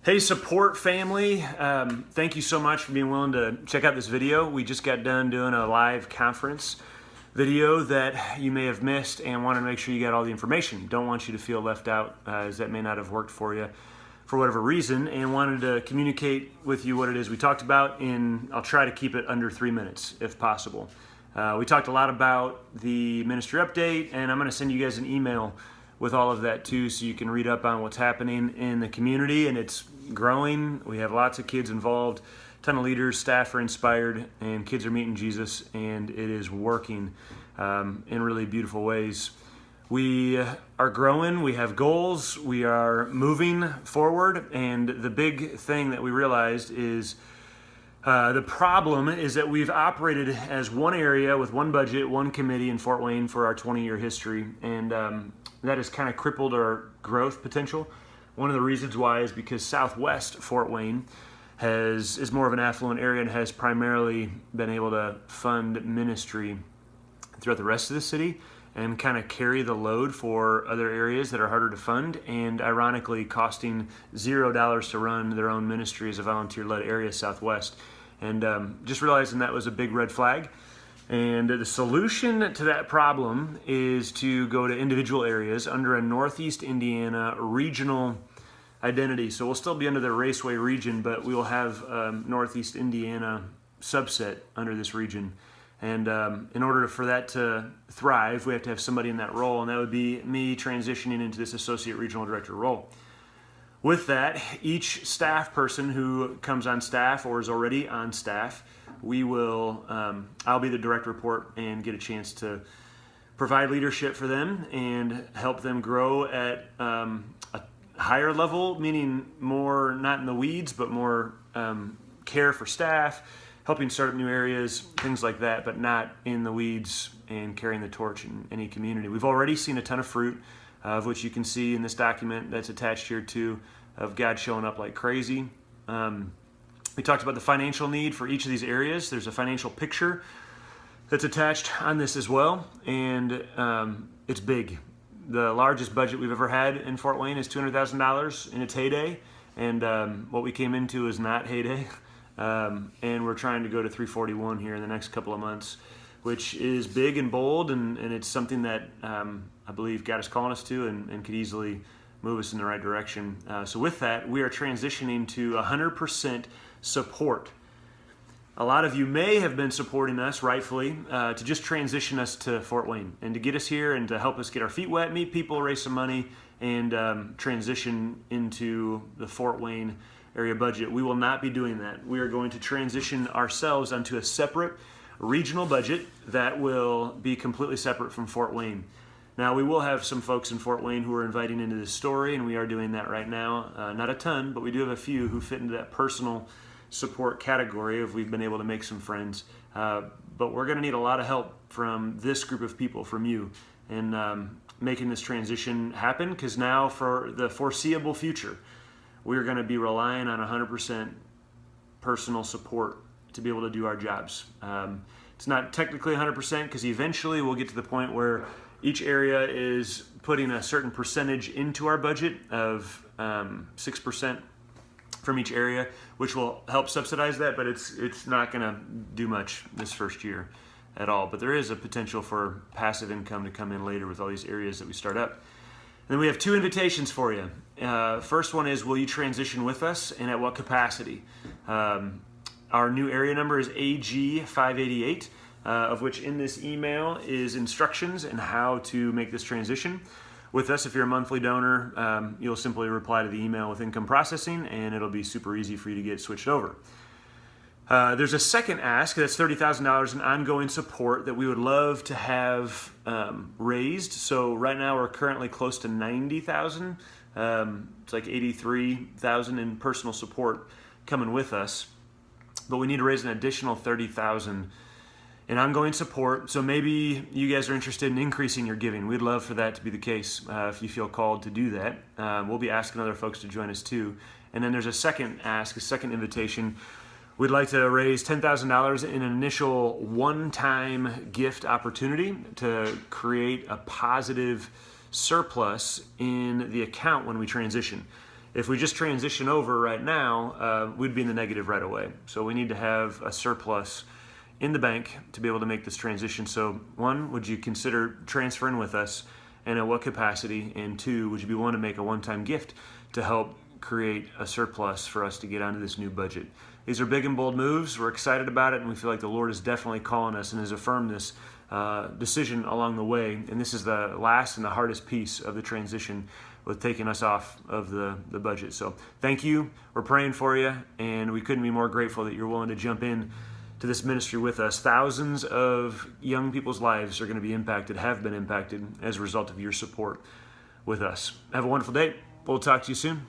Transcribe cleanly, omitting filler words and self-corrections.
Hey, support family. Thank you so much for being willing to check out this video. We just got done doing a live conference video that you may have missed and want to make sure you got all the information. Don't want you to feel left out as that may not have worked for you for whatever reason, and wanted to communicate with you what it is we talked about. I'll try to keep it under 3 minutes if possible. We talked a lot about the ministry update, and I'm going to send you guys an email with all of that too, so you can read up on what's happening in the community, and it's growing. We have lots of kids involved, a ton of leaders, staff are inspired, and kids are meeting Jesus, and it is working in really beautiful ways. We are growing, we have goals, we are moving forward, and the big thing that we realized is the problem is that we've operated as one area with one budget, one committee in Fort Wayne for our 20-year history, and that has kind of crippled our growth potential. One of the reasons why is because Southwest Fort Wayne is more of an affluent area and has primarily been able to fund ministry throughout the rest of the city and kind of carry the load for other areas that are harder to fund, and ironically costing $0 to run their own ministry as a volunteer-led area Southwest. And just realizing that was a big red flag. And the solution to that problem is to go to individual areas under a Northeast Indiana regional identity. So we'll still be under the Raceway region, but we will have Northeast Indiana subset under this region. And in order for that to thrive, we have to have somebody in that role, and that would be me transitioning into this Associate Regional Director role. With that, each staff person who comes on staff or is already on staff, I'll be the direct report and get a chance to provide leadership for them and help them grow at a higher level, meaning more not in the weeds, but more care for staff, helping start up new areas, things like that, but not in the weeds and carrying the torch in any community. We've already seen a ton of fruit, of which you can see in this document that's attached here too, of God showing up like crazy. We talked about the financial need for each of these areas. There's a financial picture that's attached on this as well, and it's big. The largest budget we've ever had in Fort Wayne is $200,000 in its heyday, and what we came into is not heyday. And we're trying to go to 341 here in the next couple of months, which is big and bold, and it's something that I believe God is calling us to and could easily move us in the right direction. So with that, we are transitioning to 100% support. A lot of you may have been supporting us, rightfully, to just transition us to Fort Wayne and to get us here and to help us get our feet wet, meet people, raise some money, and transition into the Fort Wayne area budget. We will not be doing that. We are going to transition ourselves onto a separate regional budget that will be completely separate from Fort Wayne. Now, we will have some folks in Fort Wayne who are inviting into this story, and we are doing that right now. Not a ton, but we do have a few who fit into that personal support category of we've been able to make some friends. But we're going to need a lot of help from this group of people, from you, in making this transition happen, because now for the foreseeable future, we're going to be relying on 100% personal support to be able to do our jobs. It's not technically 100% because eventually we'll get to the point where each area is putting a certain percentage into our budget of 6% from each area, which will help subsidize that, but it's not going to do much this first year at all. But there is a potential for passive income to come in later with all these areas that we start up. And then we have two invitations for you. First one is, will you transition with us, and at what capacity? Our new area number is AG 588, of which in this email is instructions on how to make this transition with us. If you're a monthly donor, you'll simply reply to the email with income processing, and it'll be super easy for you to get switched over. There's a second ask that's $30,000 in ongoing support that we would love to have raised. So right now we're currently close to $90,000. It's like $83,000 in personal support coming with us, but we need to raise an additional $30,000 in ongoing support. So maybe you guys are interested in increasing your giving. We'd love for that to be the case if you feel called to do that. We'll be asking other folks to join us too. And then there's a second ask, a second invitation. We'd like to raise $10,000 in an initial one-time gift opportunity to create a positive surplus in the account when we transition. If we just transition over right now, we'd be in the negative right away. So we need to have a surplus in the bank to be able to make this transition. So one, would you consider transferring with us, and at what capacity? And two, would you be willing to make a one-time gift to help create a surplus for us to get onto this new budget? These are big and bold moves. We're excited about it, and we feel like the Lord is definitely calling us and has affirmed this decision along the way. And this is the last and the hardest piece of the transition with taking us off of the budget. So thank you. We're praying for you, and we couldn't be more grateful that you're willing to jump in to this ministry with us. Thousands of young people's lives are going to be impacted, have been impacted as a result of your support with us. Have a wonderful day. We'll talk to you soon.